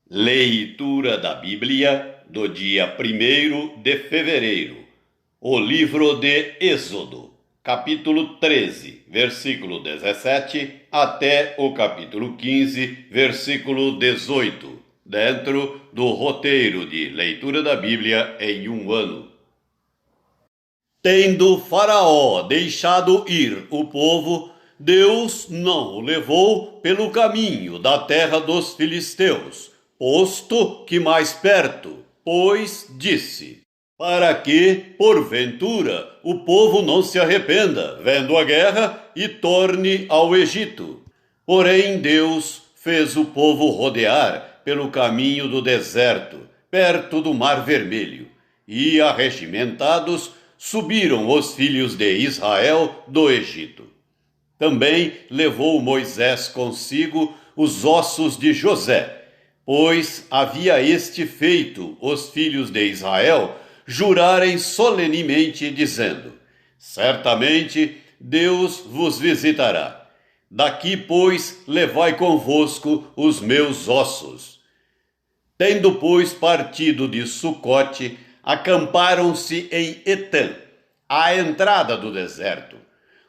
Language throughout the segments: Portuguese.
Leitura da Bíblia do dia 1º de fevereiro. O livro de Êxodo, capítulo 13, versículo 17, até o capítulo 15, versículo 18, dentro do roteiro de leitura da Bíblia em um ano. Tendo Faraó deixado ir o povo, Deus não o levou pelo caminho da terra dos filisteus, posto que mais perto, pois disse: para que, porventura, o povo não se arrependa, vendo a guerra, e torne ao Egito. Porém Deus fez o povo rodear pelo caminho do deserto, perto do Mar Vermelho, e arregimentados subiram os filhos de Israel do Egito. Também levou Moisés consigo os ossos de José, pois havia este feito os filhos de Israel jurarem solenemente, dizendo: certamente Deus vos visitará. Daqui, pois, levai convosco os meus ossos. Tendo, pois, partido de Sucote, acamparam-se em Etã, à entrada do deserto.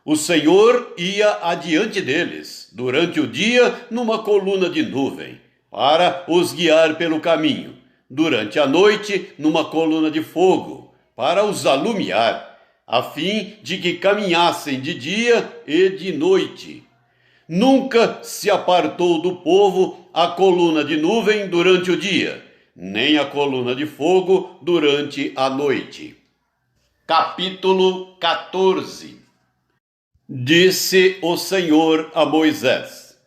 O Senhor ia adiante deles, durante o dia, numa coluna de nuvem, para os guiar pelo caminho, durante a noite, numa coluna de fogo, para os alumiar, a fim de que caminhassem de dia e de noite. Nunca se apartou do povo a coluna de nuvem durante o dia, nem a coluna de fogo durante a noite. Capítulo 14. Disse o Senhor a Moisés: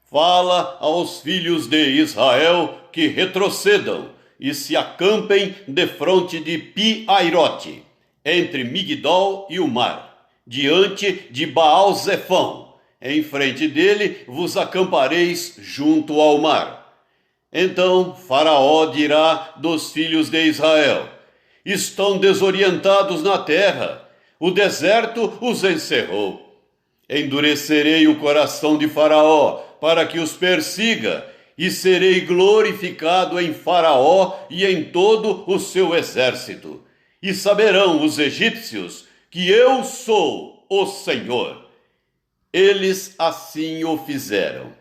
fala aos filhos de Israel que retrocedam e se acampem defronte de Pi-Airote, entre Migdol e o mar, diante de Baal-Zefão. Em frente dele vos acampareis junto ao mar. Então Faraó dirá dos filhos de Israel: estão desorientados na terra, o deserto os encerrou. Endurecerei o coração de Faraó para que os persiga, e serei glorificado em Faraó e em todo o seu exército. E saberão os egípcios que eu sou o Senhor. Eles assim o fizeram.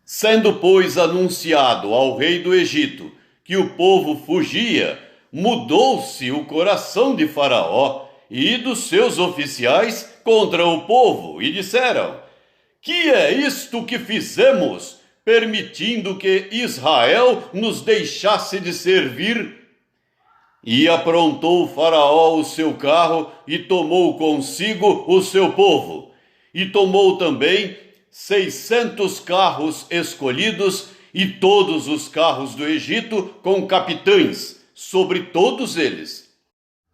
Sendo, pois, anunciado ao rei do Egito que o povo fugia, mudou-se o coração de Faraó e dos seus oficiais contra o povo, e disseram: que é isto que fizemos, permitindo que Israel nos deixasse de servir? E aprontou Faraó o seu carro e tomou consigo o seu povo, e tomou também 600 carros escolhidos e todos os carros do Egito com capitães sobre todos eles,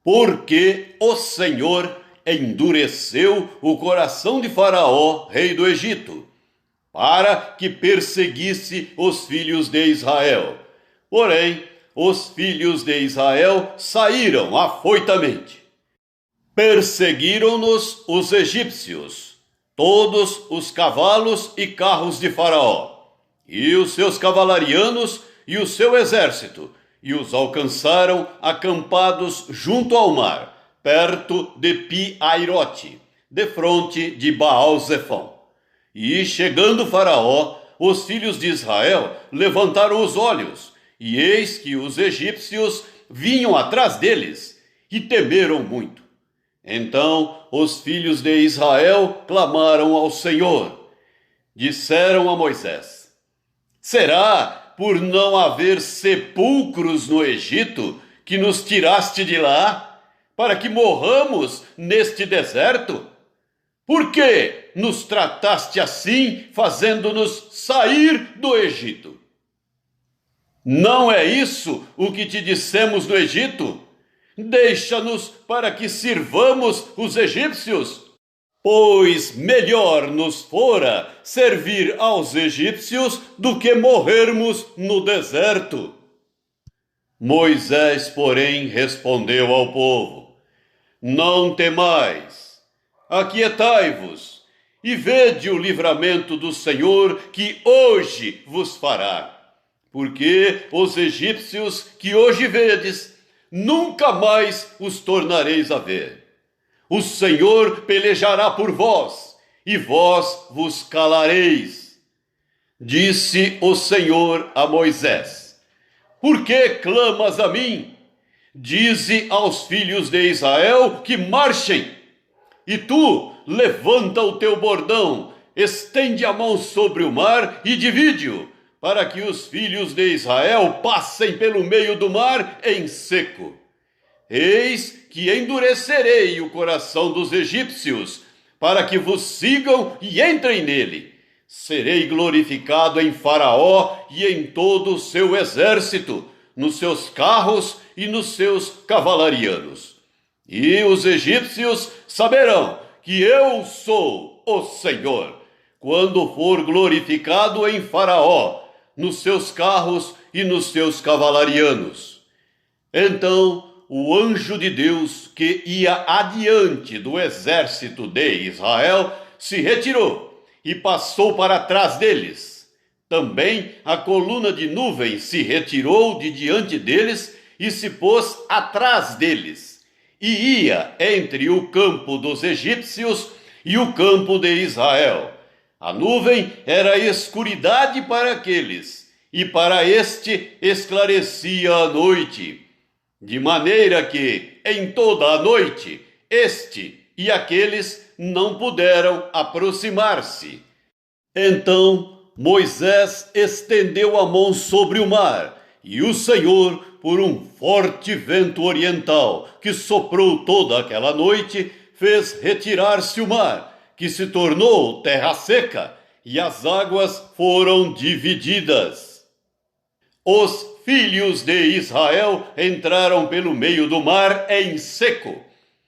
porque o Senhor endureceu o coração de Faraó, rei do Egito, para que perseguisse os filhos de Israel. Porém, os filhos de Israel saíram afoitamente. Perseguiram-nos os egípcios, todos os cavalos e carros de Faraó, e os seus cavalarianos e o seu exército, e os alcançaram acampados junto ao mar, perto de Pi-Airote, defronte de Baal-Zefão. E chegando Faraó, os filhos de Israel levantaram os olhos, e eis que os egípcios vinham atrás deles, e temeram muito. Então os filhos de Israel clamaram ao Senhor. Disseram a Moisés: será por não haver sepulcros no Egito que nos tiraste de lá, para que morramos neste deserto? Por que nos trataste assim, fazendo-nos sair do Egito? Não é isso o que te dissemos no Egito? Deixa-nos para que sirvamos os egípcios. Pois melhor nos fora servir aos egípcios do que morrermos no deserto. Moisés, porém, respondeu ao povo: não temais, aquietai-vos, e vede o livramento do Senhor que hoje vos fará. porque os egípcios que hoje vedes, nunca mais os tornareis a ver. O Senhor pelejará por vós, e vós vos calareis. Disse o Senhor a Moisés: Por que clamas a mim? Dize aos filhos de Israel que marchem. E tu, levanta o teu bordão, estende a mão sobre o mar e divide-o, para que os filhos de Israel passem pelo meio do mar em seco. Eis que endurecerei o coração dos egípcios, para que vos sigam e entrem nele. Serei glorificado em Faraó e em todo o seu exército, nos seus carros e nos seus cavalarianos. E os egípcios saberão que eu sou o Senhor, quando for glorificado em Faraó, nos seus carros e nos seus cavalarianos. Então o anjo de Deus, que ia adiante do exército de Israel, se retirou e passou para trás deles. Também a coluna de nuvem se retirou de diante deles e se pôs atrás deles, e ia entre o campo dos egípcios e o campo de Israel. A nuvem era escuridade para aqueles, e para este esclarecia a noite, de maneira que, em toda a noite, este e aqueles não puderam aproximar-se. Então Moisés estendeu a mão sobre o mar, e o Senhor, por um forte vento oriental que soprou toda aquela noite, fez retirar-se o mar, que se tornou terra seca, e as águas foram divididas. Os filhos de Israel entraram pelo meio do mar em seco,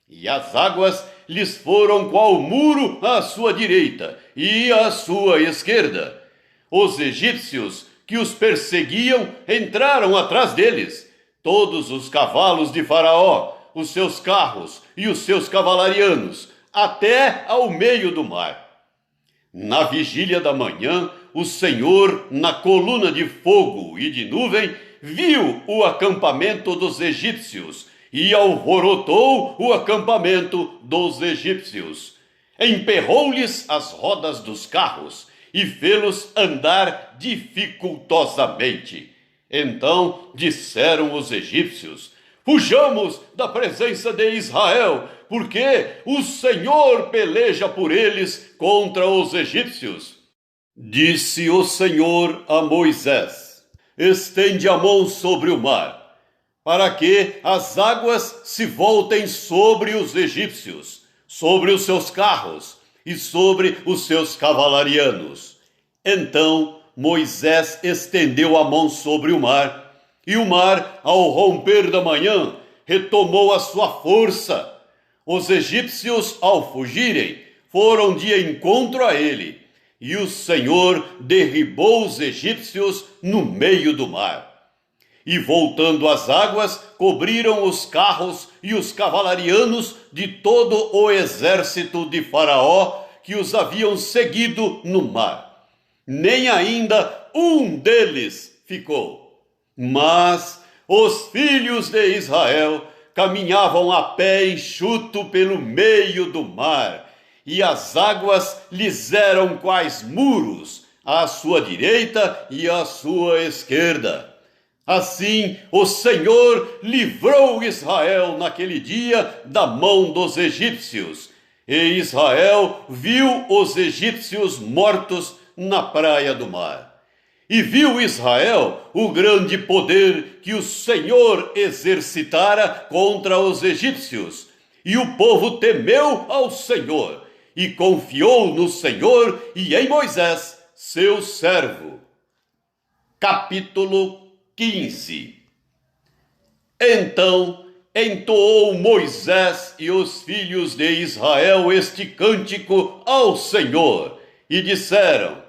e as águas lhes foram qual muro à sua direita e à sua esquerda. Os egípcios que os perseguiam entraram atrás deles, todos os cavalos de Faraó, os seus carros e os seus cavalarianos, até ao meio do mar. Na vigília da manhã, o Senhor, na coluna de fogo e de nuvem, viu o acampamento dos egípcios e alvorotou o acampamento dos egípcios. Emperrou-lhes as rodas dos carros e fê-los andar dificultosamente. Então disseram os egípcios: Fujamos da presença de Israel, porque o Senhor peleja por eles contra os egípcios. Disse o Senhor a Moisés: Estende a mão sobre o mar, para que as águas se voltem sobre os egípcios, sobre os seus carros e sobre os seus cavalarianos. Então Moisés estendeu a mão sobre o mar, e o mar, ao romper da manhã, retomou a sua força. Os egípcios, ao fugirem, foram de encontro a ele, e o Senhor derribou os egípcios no meio do mar. E voltando as águas, cobriram os carros e os cavalarianos de todo o exército de Faraó que os haviam seguido no mar. Nem ainda um deles ficou. Mas os filhos de Israel caminhavam a pé enxuto pelo meio do mar, e as águas lhes eram quais muros, à sua direita e à sua esquerda. Assim o Senhor livrou Israel naquele dia da mão dos egípcios, e Israel viu os egípcios mortos na praia do mar. E viu Israel o grande poder que o Senhor exercitara contra os egípcios, e o povo temeu ao Senhor, e confiou no Senhor e em Moisés, seu servo. Capítulo 15. Então entoou Moisés e os filhos de Israel este cântico ao Senhor, e disseram: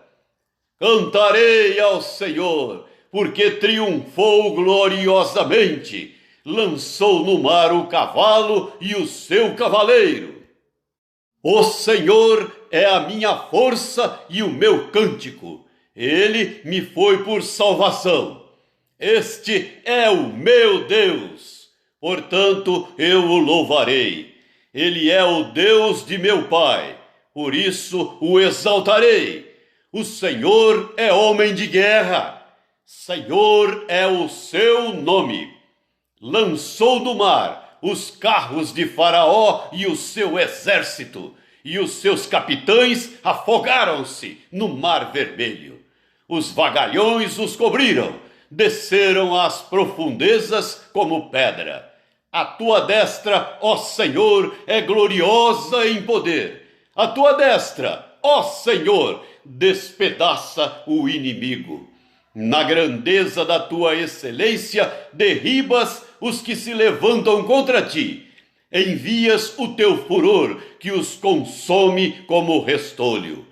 Cantarei ao Senhor, porque triunfou gloriosamente, lançou no mar o cavalo e o seu cavaleiro. O Senhor é a minha força e o meu cântico, ele me foi por salvação. Este é o meu Deus, portanto eu o louvarei. Ele é o Deus de meu pai, por isso o exaltarei. O Senhor é homem de guerra, Senhor é o seu nome. Lançou do mar os carros de Faraó e o seu exército, e os seus capitães afogaram-se no mar vermelho. Os vagalhões os cobriram, desceram às profundezas como pedra. A tua destra, ó Senhor, é gloriosa em poder. A tua destra, ó Senhor, despedaça o inimigo. Na grandeza da tua excelência, derribas os que se levantam contra ti. Envias o teu furor, que os consome como restolho.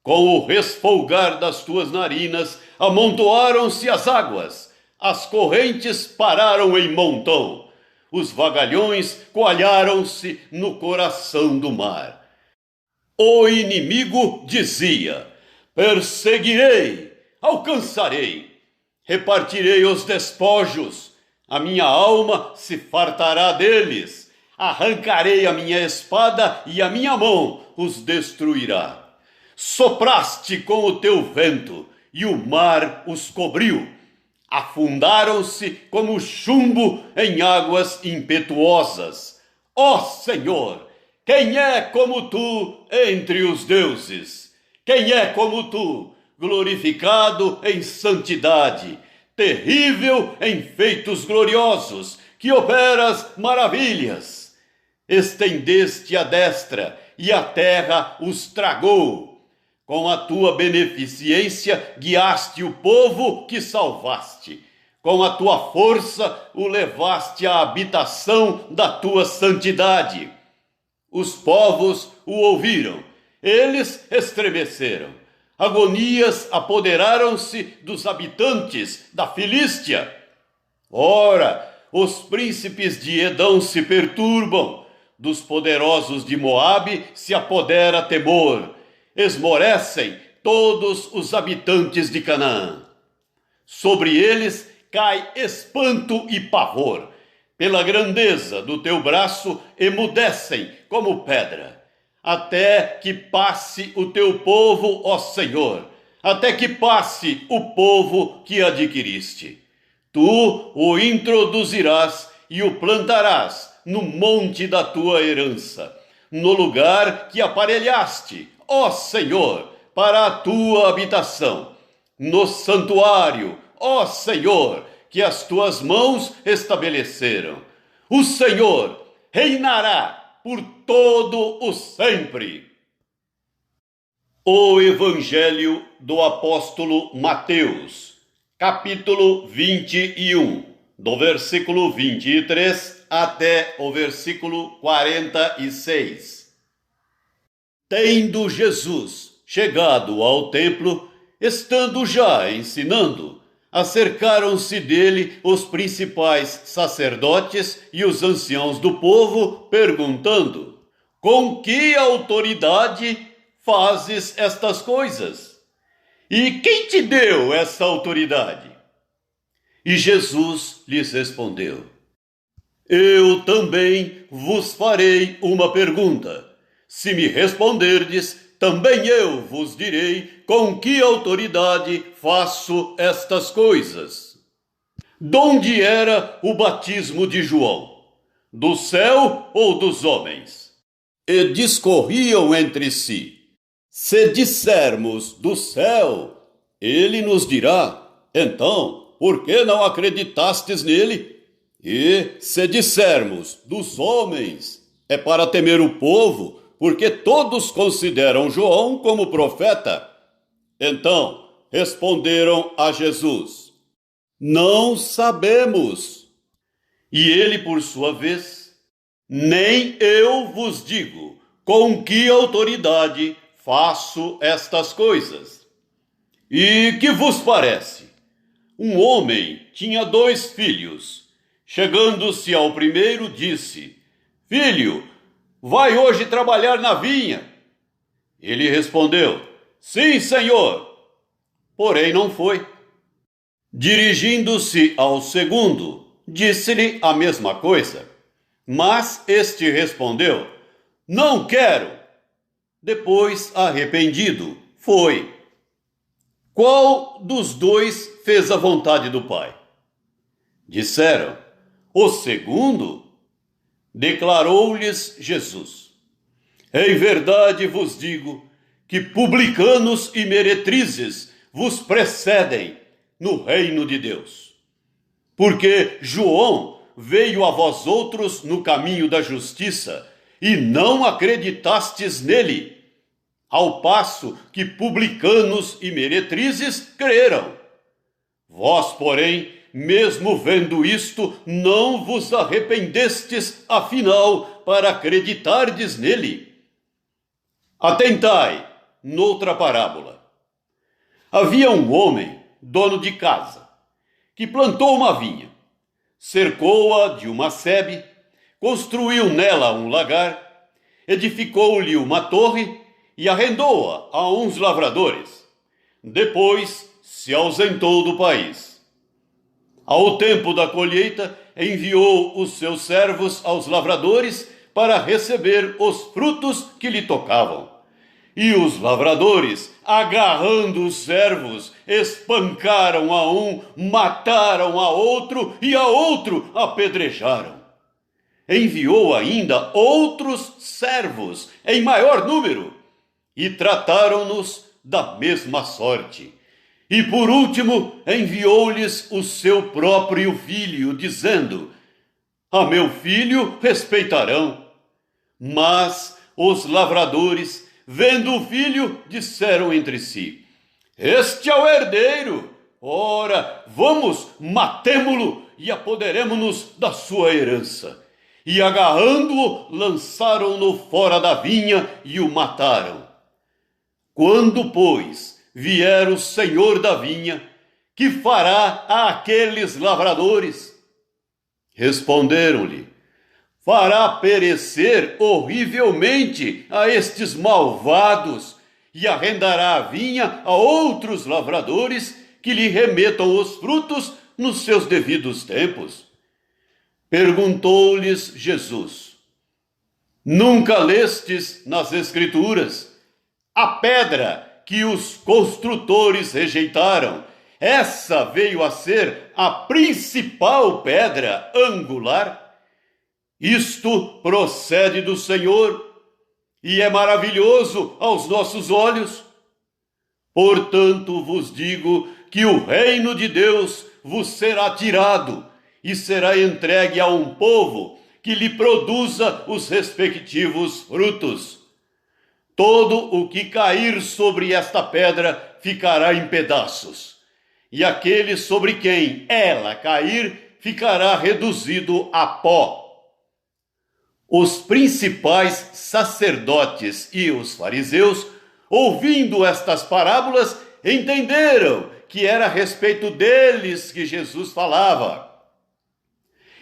Com o resfolgar das tuas narinas, amontoaram-se as águas. As correntes pararam em montão. Os vagalhões coalharam-se no coração do mar. O inimigo dizia: perseguirei, alcançarei, repartirei os despojos, a minha alma se fartará deles, arrancarei a minha espada e a minha mão os destruirá. Sopraste com o teu vento e o mar os cobriu. Afundaram-se como chumbo em águas impetuosas. Ó Senhor, quem é como tu entre os deuses? Quem é como tu, glorificado em santidade, terrível em feitos gloriosos, que operas maravilhas? Estendeste a destra e a terra os tragou. Com a tua beneficência guiaste o povo que salvaste. Com a tua força o levaste à habitação da tua santidade. Os povos o ouviram, eles estremeceram. Agonias apoderaram-se dos habitantes da Filístia. Ora, os príncipes de Edom se perturbam, dos poderosos de Moabe se apodera temor. Esmorecem todos os habitantes de Canaã. Sobre eles cai espanto e pavor. Pela grandeza do teu braço emudecem como pedra. Até que passe o teu povo, ó Senhor, até que passe o povo que adquiriste. Tu o introduzirás e o plantarás no monte da tua herança, no lugar que aparelhaste, ó Senhor, para a tua habitação, no santuário, ó Senhor, que as tuas mãos estabeleceram. O Senhor reinará por todo o sempre. O Evangelho do Apóstolo Mateus, capítulo 21, do versículo 23 até o versículo 46. Tendo Jesus chegado ao templo, estando já ensinando, acercaram-se dele os principais sacerdotes e os anciãos do povo, perguntando: com que autoridade fazes estas coisas? E quem te deu essa autoridade? E Jesus lhes respondeu: eu também vos farei uma pergunta. Se me responderdes, também eu vos direi com que autoridade faço estas coisas. Donde era o batismo de João? Do céu ou dos homens? E discorriam entre si: se dissermos do céu, ele nos dirá: então, por que não acreditastes nele? E se dissermos dos homens, é para temer o povo, porque todos consideram João como profeta. Então responderam a Jesus: não sabemos. E ele, por sua vez: nem eu vos digo com que autoridade faço estas coisas. E que vos parece? Um homem tinha 2 filhos. Chegando-se ao primeiro, disse: filho, vai hoje trabalhar na vinha? Ele respondeu: sim, senhor. Porém não foi. Dirigindo-se ao segundo, disse-lhe a mesma coisa. Mas este respondeu: Não quero. Depois, arrependido, foi. Qual dos dois fez a vontade do Pai? Disseram: O segundo. Declarou-lhes Jesus: Em verdade vos digo que publicanos e meretrizes vos precedem no reino de Deus. Porque João veio a vós outros no caminho da justiça e não acreditastes nele, ao passo que publicanos e meretrizes creram. Vós, porém, mesmo vendo isto, não vos arrependestes, afinal, para acreditardes nele. Atentai, noutra parábola. Havia um homem, dono de casa, que plantou uma vinha, cercou-a de uma sebe, construiu nela um lagar, edificou-lhe uma torre e arrendou-a a uns lavradores. Depois se ausentou do país. Ao tempo da colheita, enviou os seus servos aos lavradores para receber os frutos que lhe tocavam. E os lavradores, agarrando os servos, espancaram a um, mataram a outro e a outro apedrejaram. Enviou ainda outros servos, em maior número, e trataram-nos da mesma sorte. E por último enviou-lhes o seu próprio filho, dizendo: A meu filho respeitarão. Mas os lavradores, vendo o filho, disseram entre si: Este é o herdeiro. Ora, vamos, matemo-lo e apoderemo-nos da sua herança. E agarrando-o, lançaram-no fora da vinha e o mataram. Quando, pois, vier o senhor da vinha, que fará àqueles lavradores? Responderam-lhe: Fará perecer horrivelmente a estes malvados e arrendará a vinha a outros lavradores que lhe remetam os frutos nos seus devidos tempos. Perguntou-lhes Jesus: Nunca lestes nas Escrituras? A pedra que os construtores rejeitaram, essa veio a ser a principal pedra angular. Isto procede do Senhor e é maravilhoso aos nossos olhos. Portanto vos digo que o reino de Deus vos será tirado e será entregue a um povo que lhe produza os respectivos frutos. Todo o que cair sobre esta pedra ficará em pedaços, e aquele sobre quem ela cair ficará reduzido a pó. Os principais sacerdotes e os fariseus, ouvindo estas parábolas, entenderam que era a respeito deles que Jesus falava.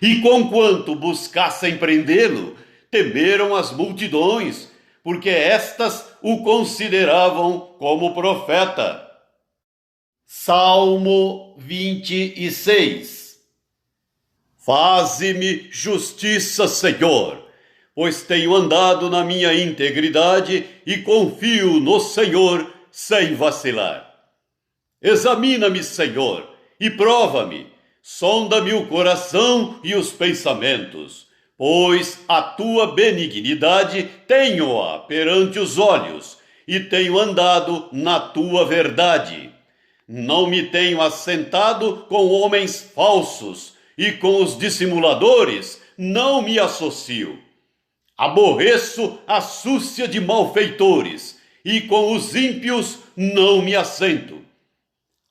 E conquanto buscassem prendê-lo, temeram as multidões, porque estas o consideravam como profeta. Salmo 26. Faze-me justiça, Senhor, pois tenho andado na minha integridade e confio no Senhor sem vacilar. Examina-me, Senhor, e prova-me, sonda-me o coração e os pensamentos, pois a tua benignidade tenho-a perante os olhos, e tenho andado na tua verdade. Não me tenho assentado com homens falsos, e com os dissimuladores não me associo. Aborreço a súcia de malfeitores, e com os ímpios não me assento.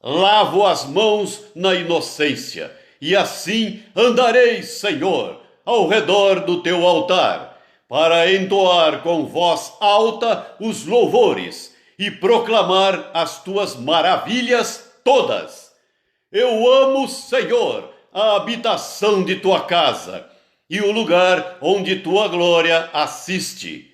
Lavo as mãos na inocência, e assim andarei, Senhor, ao redor do teu altar, para entoar com voz alta os louvores e proclamar as tuas maravilhas todas. Eu amo, Senhor, a habitação de tua casa e o lugar onde tua glória assiste.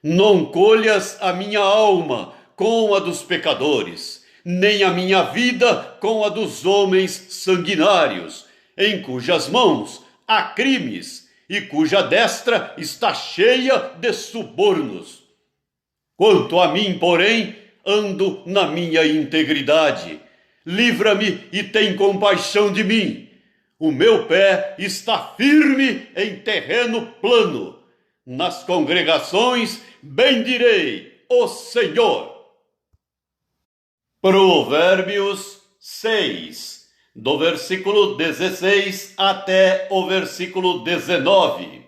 Não colhas a minha alma com a dos pecadores, nem a minha vida com a dos homens sanguinários, em cujas mãos há crimes e cuja destra está cheia de subornos. Quanto a mim, porém, ando na minha integridade. Livra-me e tem compaixão de mim. O meu pé está firme em terreno plano. Nas congregações bendirei o Senhor. Provérbios 6, do versículo 16 até o versículo 19.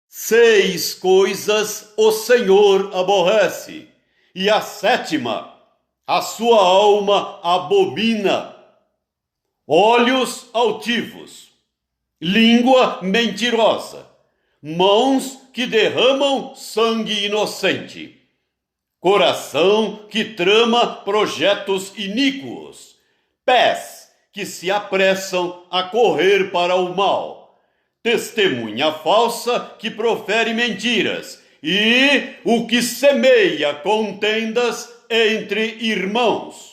6 coisas o Senhor aborrece, e a sétima a sua alma abomina: olhos altivos, língua mentirosa, mãos que derramam sangue inocente, coração que trama projetos iníquos, pés que se apressam a correr para o mal, testemunha falsa que profere mentiras e o que semeia contendas entre irmãos.